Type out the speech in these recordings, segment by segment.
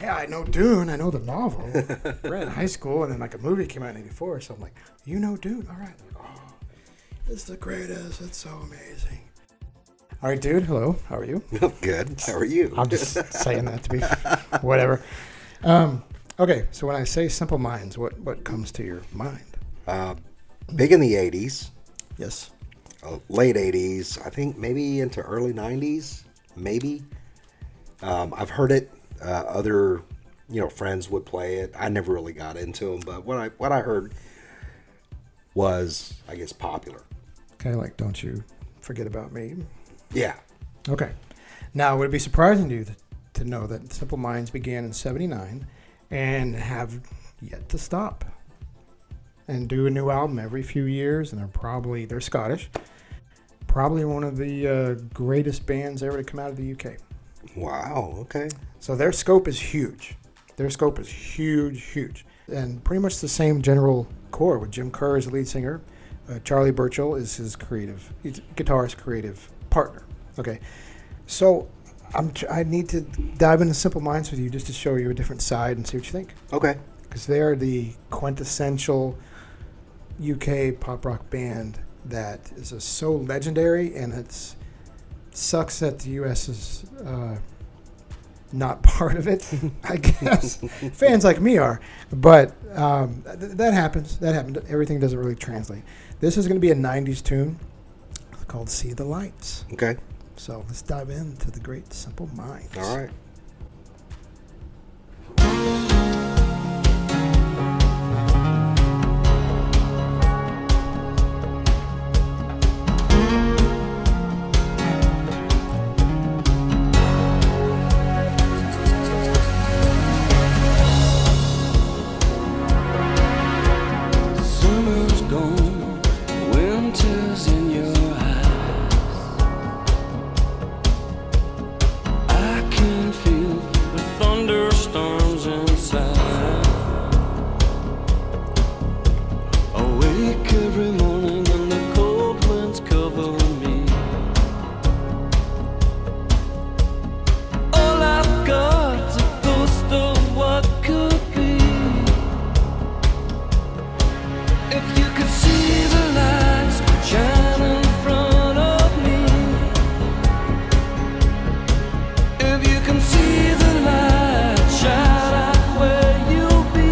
hey, I know Dune. I know the novel. Read in high school, and then like a movie came out in '84. So I'm like, you know Dune? All right. Like, oh, it's the greatest. It's so amazing. All right, dude. Hello. How are you? Good. How are you? I'm just saying that to be whatever. Okay, so when I say Simple Minds, what comes to your mind? Big in the 80s, Yes. late 80s, I think maybe into early 90s, maybe. I've heard it. Other, friends would play it. I never really got into them, but what I heard was, I guess, popular. Okay, like Don't You Forget About Me. Yeah. Okay. Now, would it be surprising to you to know that Simple Minds began in '79 and have yet to stop and do a new album every few years? And they're Scottish. Probably one of the greatest bands ever to come out of the UK. Wow. Okay. So their scope is huge. Their scope is huge. And pretty much the same general core with Jim Kerr as the lead singer. Charlie Burchill is his guitarist creative partner. Okay. So I need to dive into Simple Minds with you just to show you a different side and see what you think. Okay. Because they are the quintessential UK pop rock band that is so legendary, and it sucks that the US is not part of it, I guess. Fans like me are. But that happens. That happened. Everything doesn't really translate. This is going to be a 90s tune. It's called See the Lights. Okay. So let's dive into the great Simple Minds. All right. Summer's gone, winter's in your eyes. I can feel the thunderstorms inside. Awake every morning and the cold winds cover me. All I've got's a ghost of what could be. If you could see the lights shine in front of me, if you can see the lights shine out where you'll be,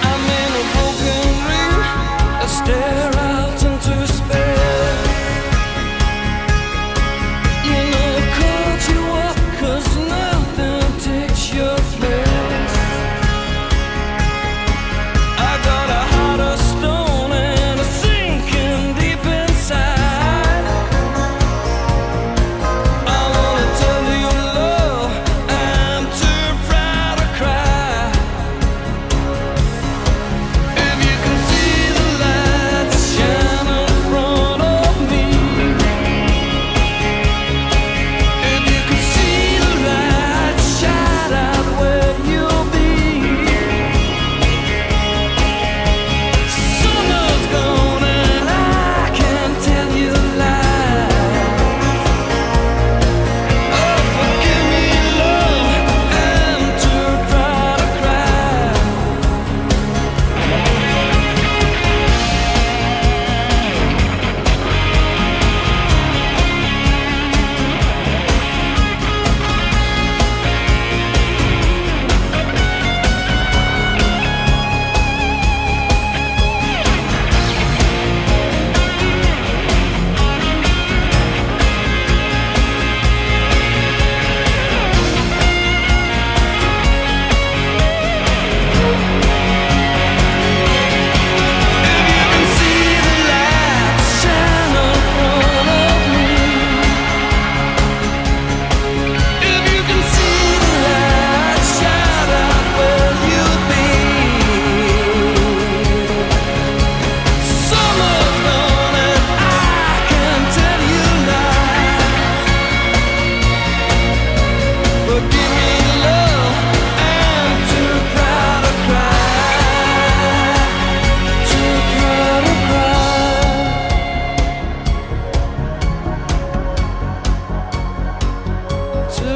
I'm in a broken ring, I stare out into space. You know I caught you up 'cause nothing takes your place.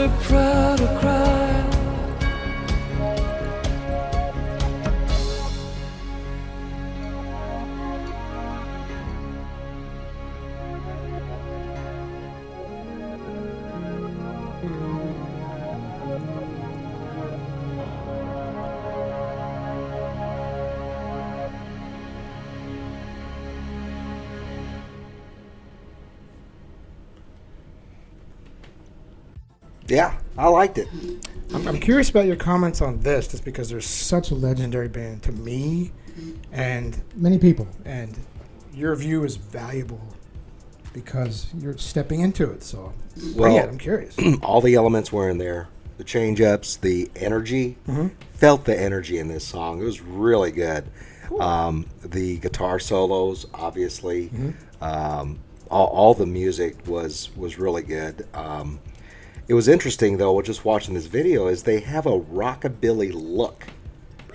a crowd of cry. Yeah, I liked it. I'm curious about your comments on this, just because there's such a legendary band to me and many people, and your view is valuable because you're stepping into it. So, bring Well- it. I'm curious. All the elements were in there. The change ups, the energy. Felt the energy in this song. It was really good. The guitar solos, obviously. All the music was really good. It was interesting, though, just watching this video, is they have a rockabilly look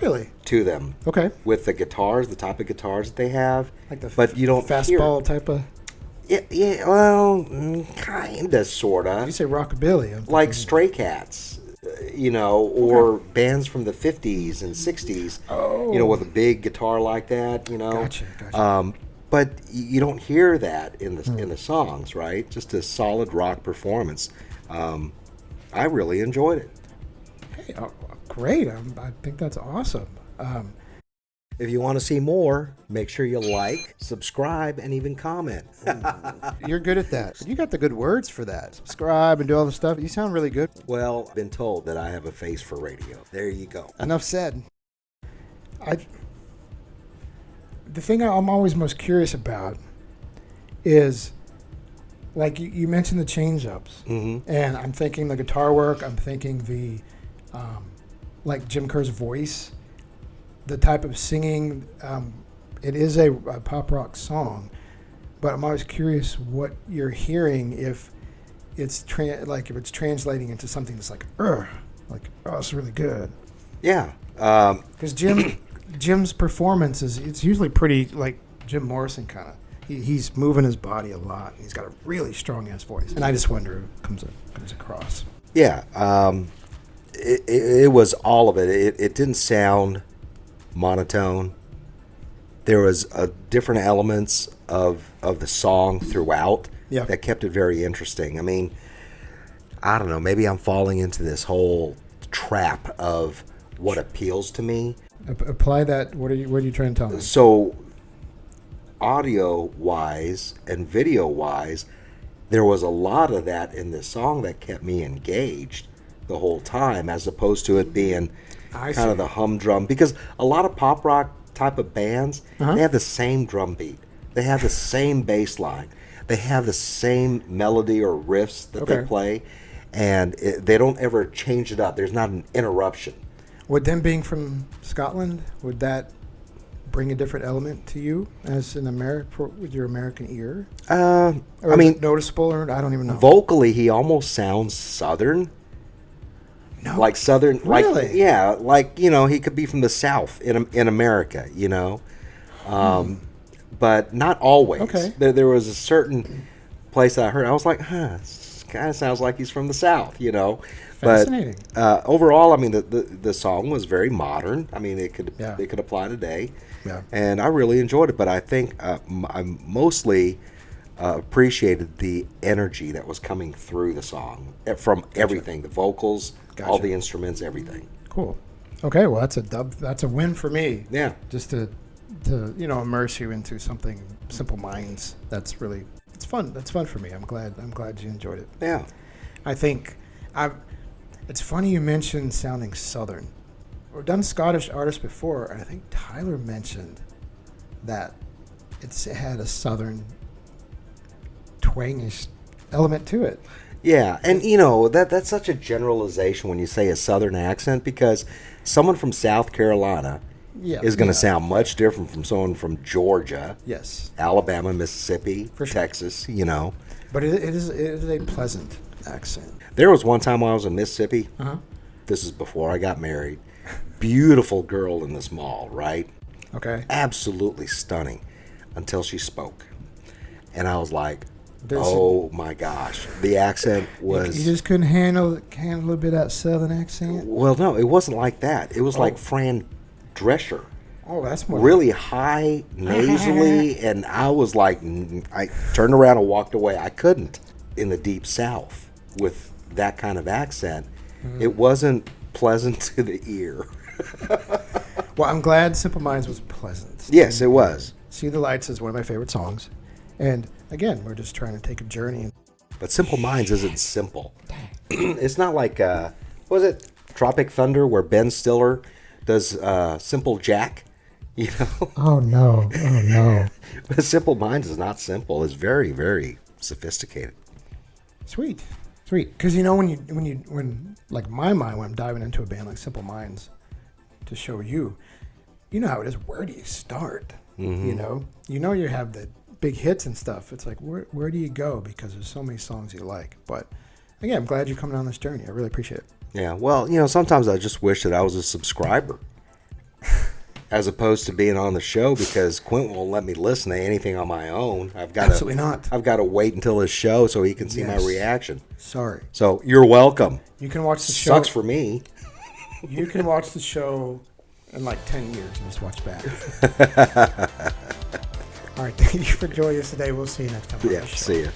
Really? to them Okay. with the guitars, the type of guitars that they have. Like the but you don't hear fastball type of. Yeah, well, kinda, sorta. You say rockabilly. I'm Like thinking- Stray Cats, or bands from the 50s and 60s, with a big guitar like that, Gotcha. But you don't hear that in the songs, right? Just a solid rock performance. I really enjoyed it. Hey, great. I think that's awesome. If you want to see more, make sure you like, subscribe, and even comment. You're good at that. You got the good words for that. Subscribe and do all the stuff. You sound really good. Well, I've been told that I have a face for radio. There you go. Enough said. The thing I'm always most curious about is, like you mentioned the change ups, and I'm thinking the guitar work. I'm thinking the, like Jim Kerr's voice, the type of singing. It is a pop rock song, but I'm always curious what you're hearing, if it's if it's translating into something that's like, oh, it's really good. Yeah. Because Jim's performance it's usually pretty like Jim Morrison kind of. He's moving his body a lot. He's got a really strong ass voice, and I just wonder if it comes across. Yeah. It was all of it. It didn't sound monotone. There was different elements of the song throughout that kept it very interesting. I mean, I don't know. Maybe I'm falling into this whole trap of what appeals to me. Apply that. What are you trying to tell me? So, audio-wise and video-wise, there was a lot of that in this song that kept me engaged the whole time, as opposed to it being I kind of see. the humdrum. Because a lot of pop rock type of bands, Uh-huh. they have the same drum beat. They have the same bass line. They have the same melody or riffs that they Okay. play, and they don't ever change it up. There's not an interruption. Would them being from Scotland, would that bring a different element to you as an with your American ear? Or I is mean, it noticeable, or I don't even know. vocally, he almost sounds Southern. No. Like Southern, like, Really? yeah, like, he could be from the South in America, but not always. Okay. There was a certain place that I heard, I was like, this kind of sounds like he's from the South, Fascinating. But overall, I mean, the song was very modern. I mean, it could Yeah. apply today, Yeah. and I really enjoyed it. But I think I mostly appreciated the energy that was coming through the song from everything, the vocals, all Gotcha. the instruments, everything. Cool. Okay, well that's a dub. That's a win for me. Yeah. Just to immerse you into something. Simple Minds. It's fun. That's fun for me. I'm glad you enjoyed it. Yeah. I think it's funny you mentioned sounding Southern. We've done Scottish artists before, and I think Tyler mentioned that it had a Southern twangish element to it. Yeah, and that's such a generalization when you say a Southern accent, because someone from South Carolina Yeah, is going to yeah. sound much different from someone from Georgia, Yes, Alabama, Mississippi, For sure. Texas. but it is a pleasant accent. There was one time when I was in Mississippi. Uh-huh. This is before I got married. Beautiful girl in this mall, right? Okay. Absolutely stunning until she spoke. And I was like, Oh my gosh, the accent was. You just couldn't handle a little bit of that southern accent. Well, no, it wasn't like that. It was like Fran Drescher. Oh, that's more Really high, nasally, and I was like, I turned around and walked away. I couldn't in the deep South with that kind of accent. It wasn't pleasant to the ear. Well, I'm glad Simple Minds was pleasant. Yes, it was. See the Lights is one of my favorite songs. And again, we're just trying to take a journey. But Simple Minds isn't simple. It's not like, what was it, Tropic Thunder, where Ben Stiller does Simple Jack? You know? Oh, no. Oh, no. But Simple Minds is not simple. It's very, very sophisticated. Sweet. Because when like my mind, when I'm diving into a band like Simple Minds to show you, you know how it is. Where do you start? You know you have the big hits and stuff. It's like, where do you go? Because there's so many songs you like. But again, I'm glad you're coming on this journey. I really appreciate it. Yeah, well, sometimes I just wish that I was a subscriber as opposed to being on the show, because Quint won't let me listen to anything on my own. Absolutely not. I've got to wait until his show so he can see my Yes. reaction. Sorry. So you're welcome. You can watch the show. Sucks for me. You can watch the show in like 10 years and just watch back. All right. Thank you for joining us today. We'll see you next time. on Yeah, the show. see ya.